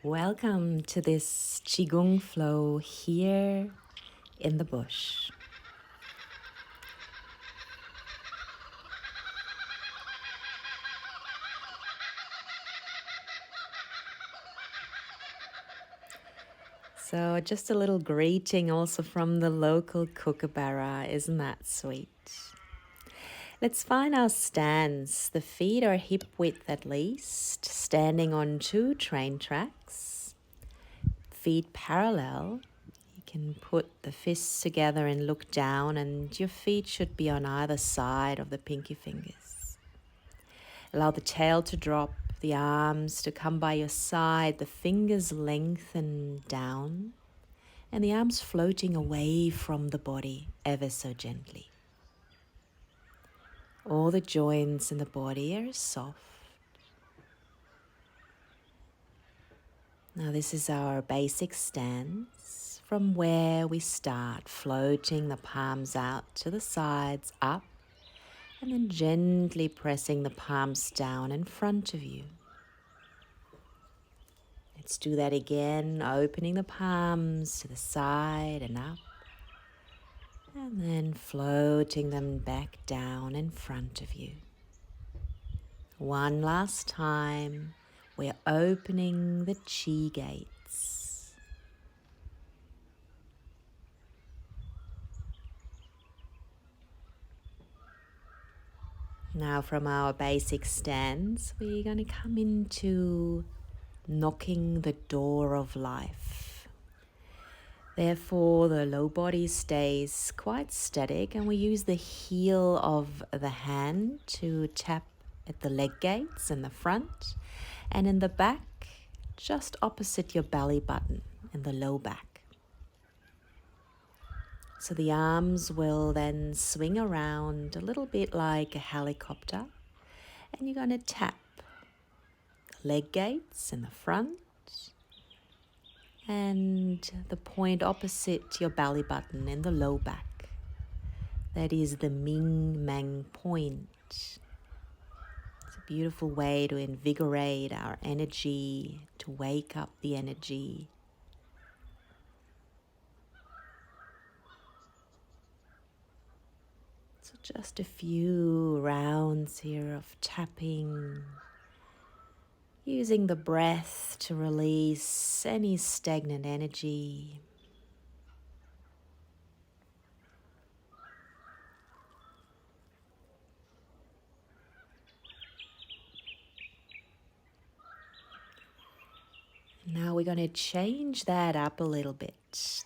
Welcome to this Qigong flow here in the bush. So just a little greeting also from the local kookaburra, isn't that sweet? Let's find our stance. The feet are hip width at least, standing on two train tracks, feet parallel. You can put the fists together and look down, and your feet should be on either side of the pinky fingers. Allow the tail to drop, the arms to come by your side, the fingers lengthen down, and the arms floating away from the body ever so gently. All the joints in the body are soft. Now this is our basic stance, from where we start, floating the palms out to the sides, up, and then gently pressing the palms down in front of you. Let's do that again, opening the palms to the side and up, and then floating them back down in front of you. One last time, we're opening the chi gates. Now from our basic stance, we're going to come into knocking the door of life. Therefore, the low body stays quite static, and we use the heel of the hand to tap at the leg gates in the front, and in the back, just opposite your belly button in the low back. So the arms will then swing around a little bit like a helicopter, and you're going to tap the leg gates in the front and the point opposite your belly button in the low back. That is the Ming Mang point. It's a beautiful way to invigorate our energy, to wake up the energy. So just a few rounds here of tapping, using the breath to release any stagnant energy. Now we're going to change that up a little bit.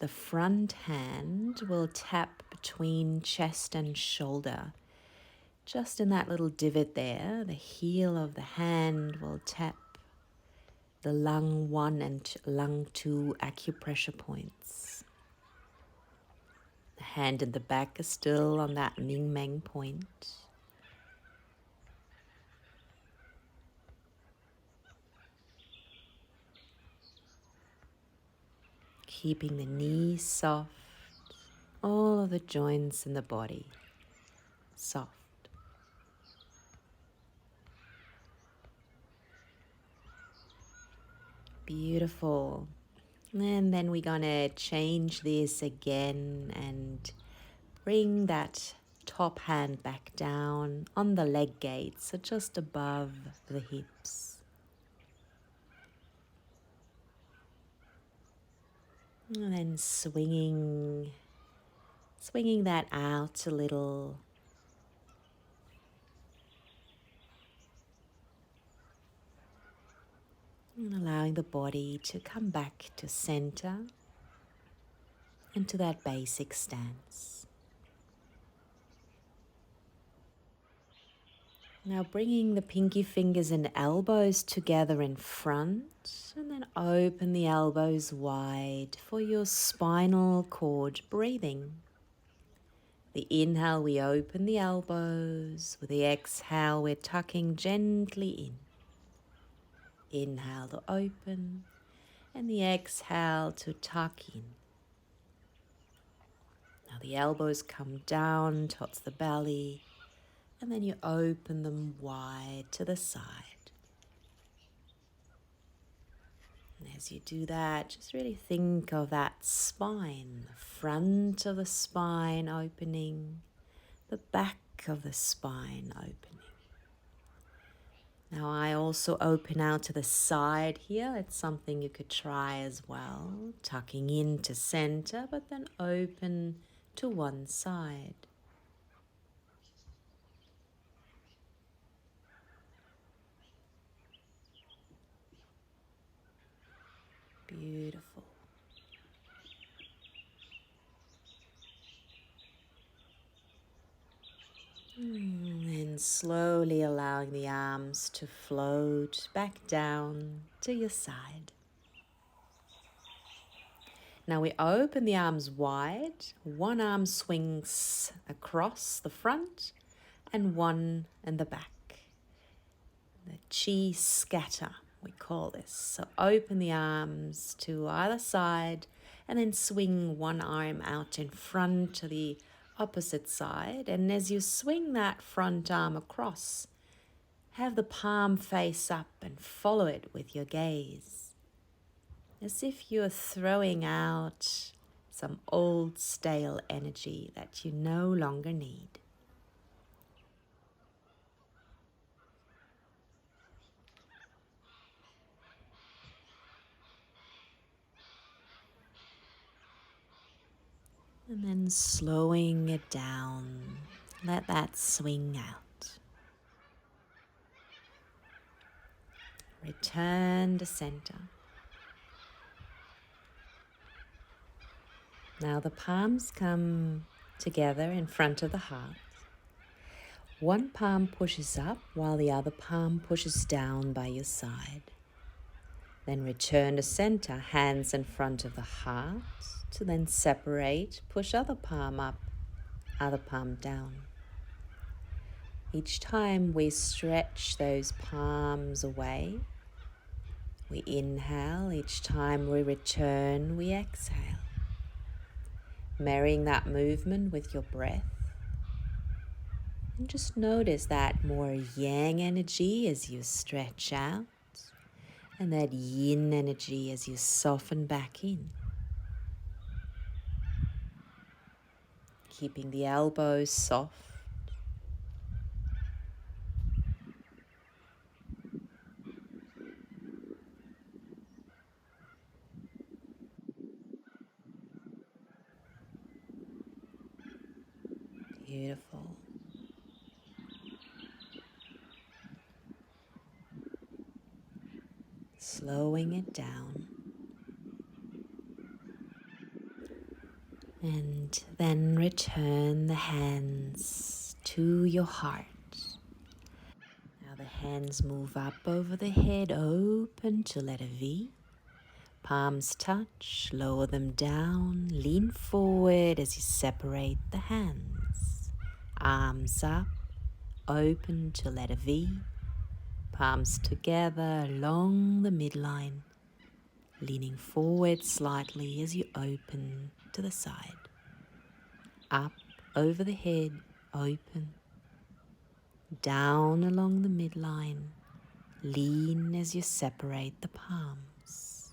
The front hand will tap between chest and shoulder. Just in that little divot there, the heel of the hand will tap the lung 1 and lung 2 acupressure points. The hand in the back is still on that Ming Meng point. Keeping the knees soft, all of the joints in the body soft. Beautiful. And then we're going to change this again and bring that top hand back down on the leg gates, so just above the hips. And then swinging that out a little. And allowing the body to come back to center and to that basic stance. Now bringing the pinky fingers and elbows together in front, and then open the elbows wide for your spinal cord breathing. The inhale, we open the elbows. With the exhale, we're tucking gently in. Inhale to open, and the exhale to tuck in. Now the elbows come down towards the belly, and then you open them wide to the side. And as you do that, just really think of that spine, the front of the spine opening, the back of the spine opening. Now I also open out to the side here. It's something you could try as well, tucking into center, but then open to one side. Beautiful. And slowly allowing the arms to float back down to your side. Now we open the arms wide. One arm swings across the front and one in the back. The chi scatter, we call this. So open the arms to either side and then swing one arm out in front to the opposite side. And as you swing that front arm across, have the palm face up and follow it with your gaze, as if you're throwing out some old stale energy that you no longer need. And then slowing it down, let that swing out. Return to center. Now the palms come together in front of the heart. One palm pushes up while the other palm pushes down by your side. Then return to center, hands in front of the heart, to then separate, push other palm up, other palm down. Each time we stretch those palms away, we inhale. Each time we return, we exhale. Marrying that movement with your breath. And just notice that more yang energy as you stretch out, and that yin energy as you soften back in. Keeping the elbows soft. Beautiful. Slowing it down. And then return the hands to your heart. Now the hands move up over the head, open to letter V. Palms touch, lower them down, lean forward as you separate the hands. Arms up, open to letter V. Palms together along the midline, leaning forward slightly as you open to the side. Up over the head, open. Down along the midline, lean as you separate the palms.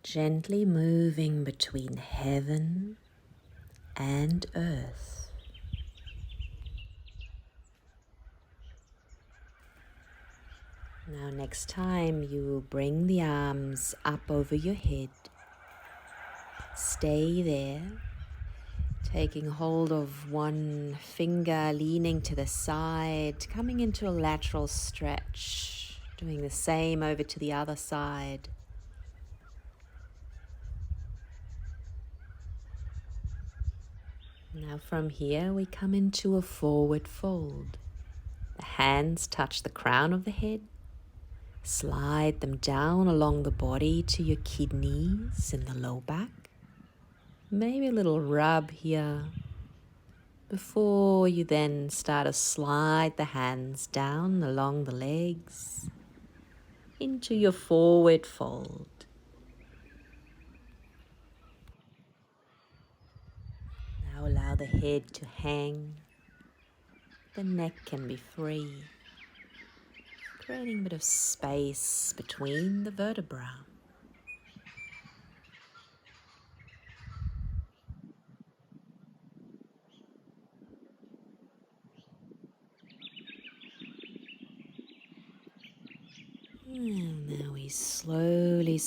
Gently moving between heaven and earth. Now next time you bring the arms up over your head, stay there, taking hold of one finger, leaning to the side, coming into a lateral stretch, doing the same over to the other side. Now from here we come into a forward fold. The hands touch the crown of the head. Slide them down along the body to your kidneys in the low back. Maybe a little rub here before you then start to slide the hands down along the legs into your forward fold. Now allow the head to hang. The neck can be free. creating a bit of space between the vertebrae. And now we slowly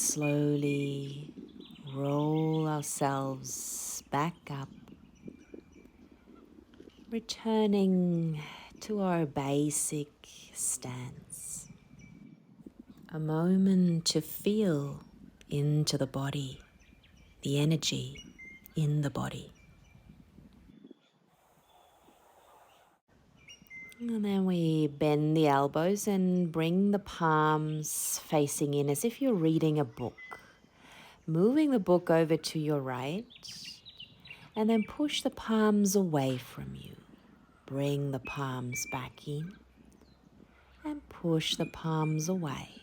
roll ourselves back up, returning to our basic stance. A moment to feel into the body, the energy in the body. And then we bend the elbows and bring the palms facing in as if you're reading a book. Moving the book over to your right, and then push the palms away from you. Bring the palms back in and push the palms away.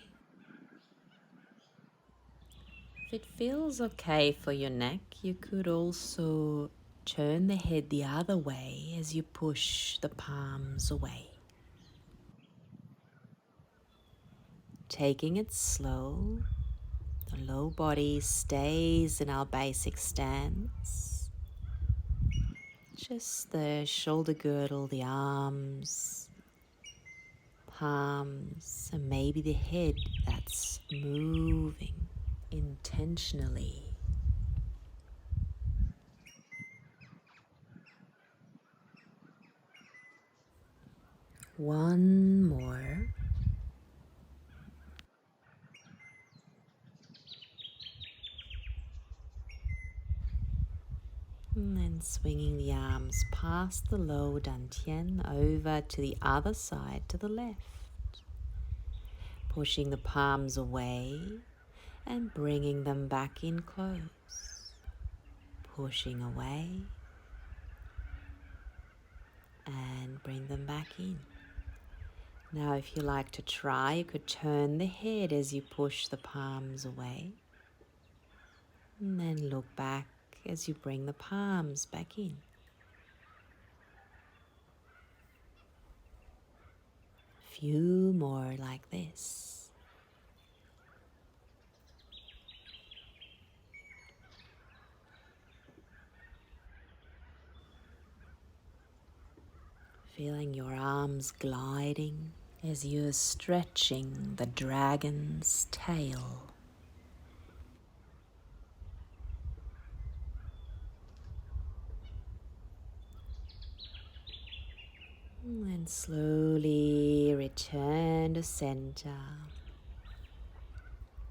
If it feels okay for your neck, you could also turn the head the other way as you push the palms away. Taking it slow, the low body stays in our basic stance. Just the shoulder girdle, the arms, palms, and maybe the head that's moving intentionally. One more. And then swinging the arms past the low dantian over to the other side, to the left. Pushing the palms away and bringing them back in close. Pushing away and bring them back in. Now if you like to try, you could turn the head as you push the palms away. And then look back as you bring the palms back in. Few more like this. Feeling your arms gliding as you're stretching the dragon's tail. And slowly return to center,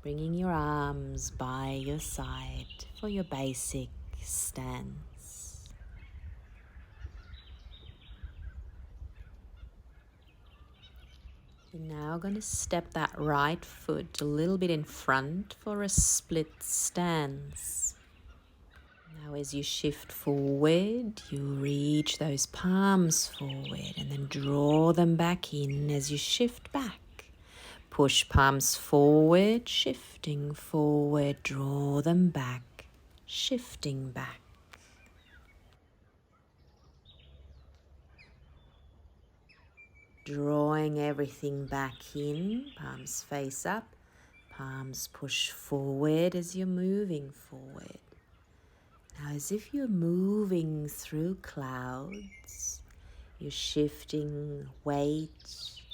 bringing your arms by your side for your basic stance. You're now going to step that right foot a little bit in front for a split stance. Now as you shift forward, you reach those palms forward and then draw them back in as you shift back. Push palms forward, shifting forward, draw them back, shifting back. Drawing everything back in, palms face up, palms push forward as you're moving forward. Now as if you're moving through clouds, you're shifting weight,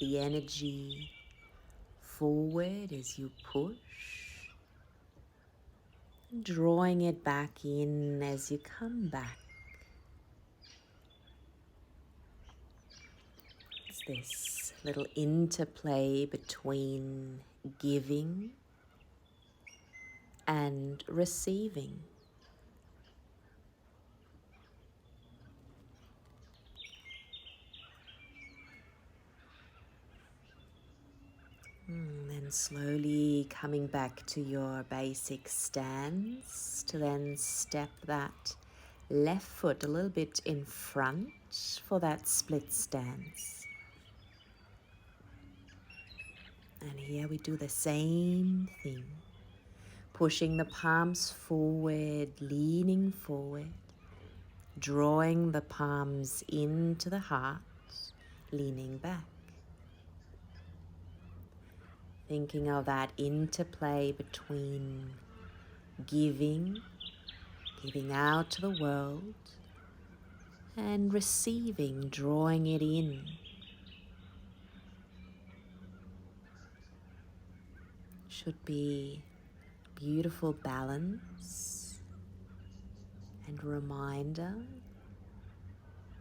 the energy forward as you push, drawing it back in as you come back. It's this little interplay between giving and receiving. Then slowly coming back to your basic stance to then step that left foot a little bit in front for that split stance. And here we do the same thing, pushing the palms forward, leaning forward, drawing the palms into the heart, leaning back. Thinking of that interplay between giving out to the world, and receiving, drawing it in. Should be beautiful balance and reminder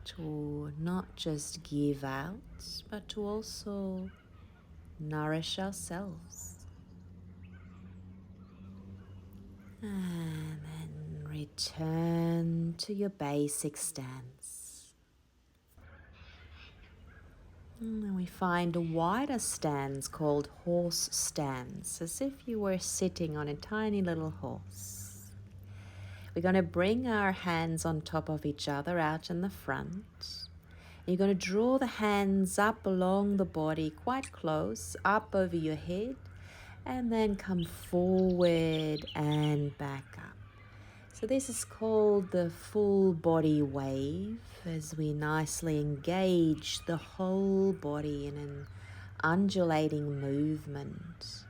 to not just give out, but to also nourish ourselves. And then return to your basic stance. And then we find a wider stance called horse stance, as if you were sitting on a tiny little horse. We're going to bring our hands on top of each other out in the front. You're going to draw the hands up along the body, quite close, up over your head, and then come forward and back up. So this is called the full body wave, as we nicely engage the whole body in an undulating movement.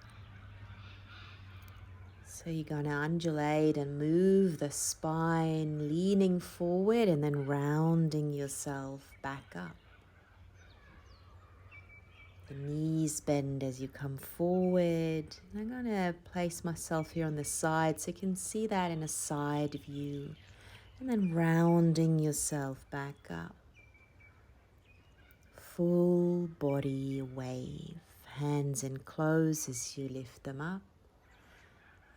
So you're going to undulate and move the spine, leaning forward and then rounding yourself back up. The knees bend as you come forward. I'm going to place myself here on the side so you can see that in a side view. And then rounding yourself back up. Full body wave. Hands in close as you lift them up.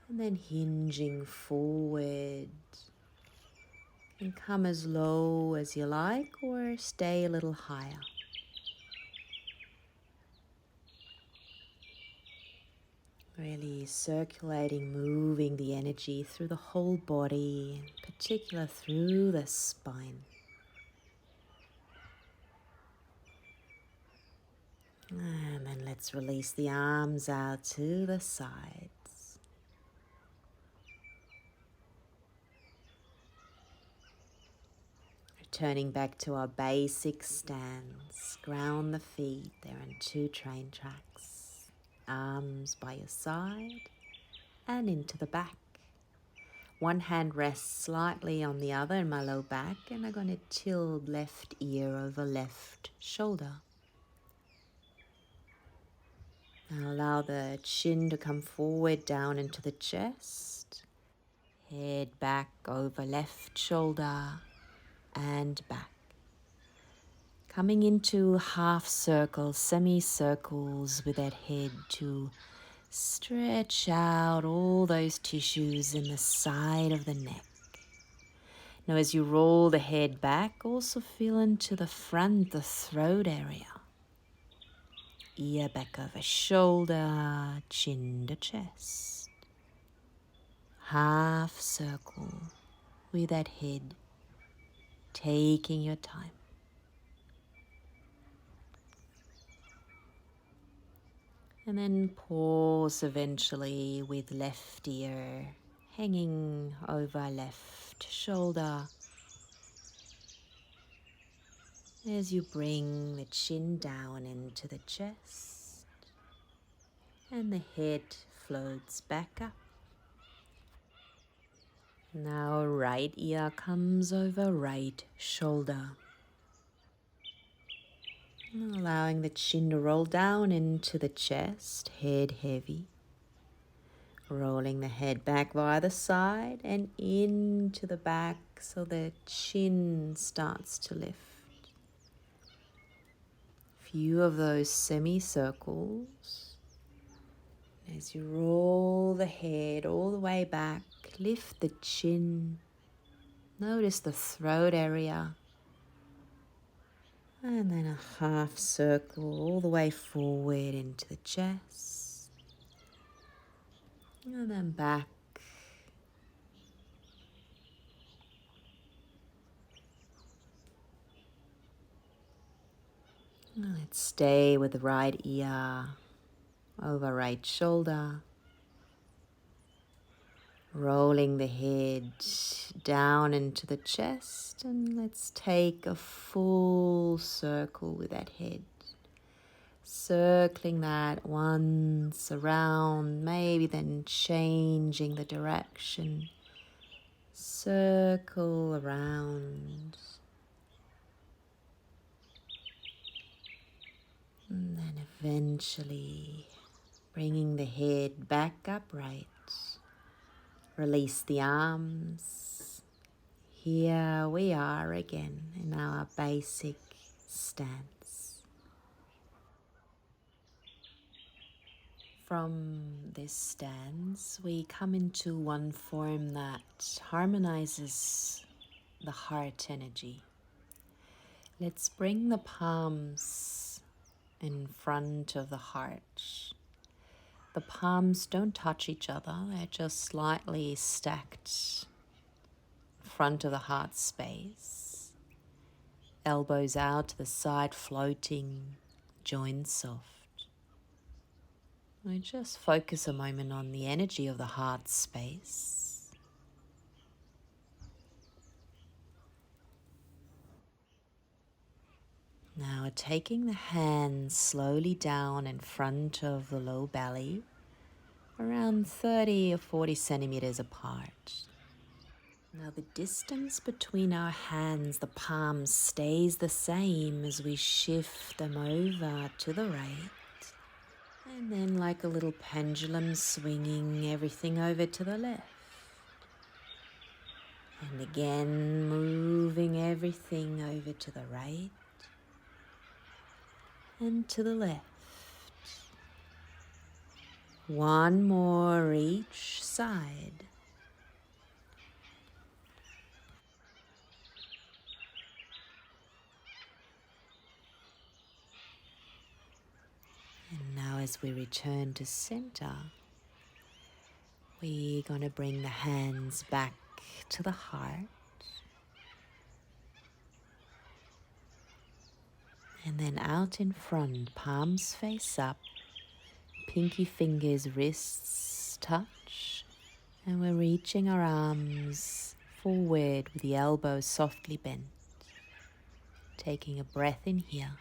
And then hinging forward. And come as low as you like, or stay a little higher. Really circulating, moving the energy through the whole body, in particular through the spine. And then let's release the arms out to the sides. Returning back to our basic stance, ground the feet, they're on 2 train tracks. Arms by your side and into the back. One hand rests slightly on the other in my low back, and I'm going to tilt left ear over left shoulder. Now allow the chin to come forward down into the chest. Head back over left shoulder and back. Coming into half circles, semicircles with that head to stretch out all those tissues in the side of the neck. Now as you roll the head back, also feel into the front, the throat area. Ear back over shoulder, chin to chest. Half circle with that head, taking your time. And then pause eventually with left ear hanging over left shoulder. As you bring the chin down into the chest and the head floats back up. Now right ear comes over right shoulder. Allowing the chin to roll down into the chest, head heavy. Rolling the head back via the side and into the back so the chin starts to lift. Few of those semicircles. As you roll the head all the way back, lift the chin. Notice the throat area. And then a half circle all the way forward into the chest. And then back. Let's stay with the right ear over right shoulder. Rolling the head down into the chest, and let's take a full circle with that head. circling that once around, maybe then changing the direction. Circle around. And then eventually bringing the head back upright. Release the arms. Here we are again in our basic stance. From this stance, we come into one form that harmonizes the heart energy. Let's bring the palms in front of the heart. The palms don't touch each other, they're just slightly stacked in front of the heart space. Elbows out to the side, floating, joints soft. We just focus a moment on the energy of the heart space. Now taking the hands slowly down in front of the low belly, around 30 or 40 centimeters apart. Now the distance between our hands, the palms, stays the same as we shift them over to the right. And then like a little pendulum, swinging everything over to the left. And again, moving everything over to the right and to the left. One more each side. And now as we return to center, we're going to bring the hands back to the heart. And then out in front, palms face up, pinky fingers, wrists touch. And we're reaching our arms forward with the elbows softly bent. Taking a breath in here.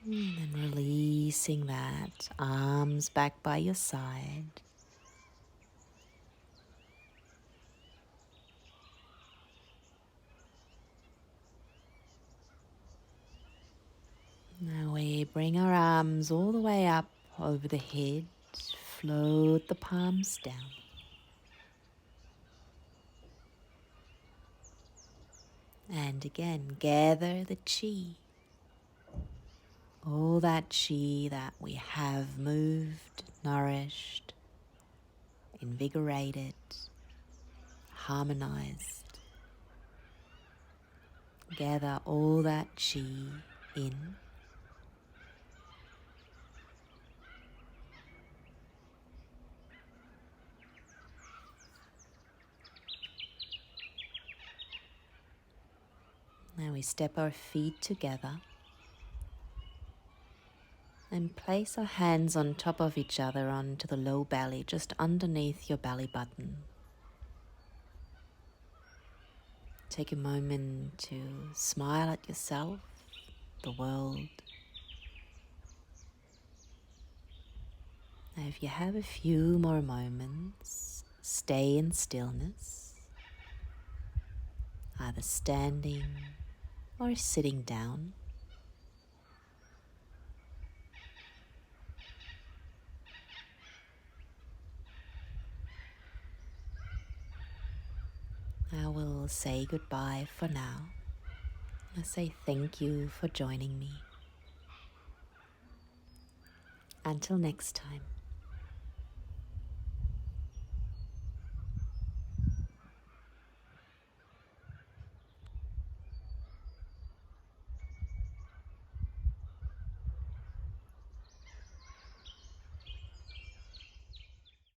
And then releasing that, arms back by your side. Now we bring our arms all the way up over the head, float the palms down. And again, gather the chi. All that chi that we have moved, nourished, invigorated, harmonized. Gather all that chi in. Now we step our feet together and place our hands on top of each other onto the low belly, just underneath your belly button. Take a moment to smile at yourself, the world. Now if you have a few more moments, stay in stillness, either standing or sitting down. I will say goodbye for now. I say thank you for joining me. Until next time.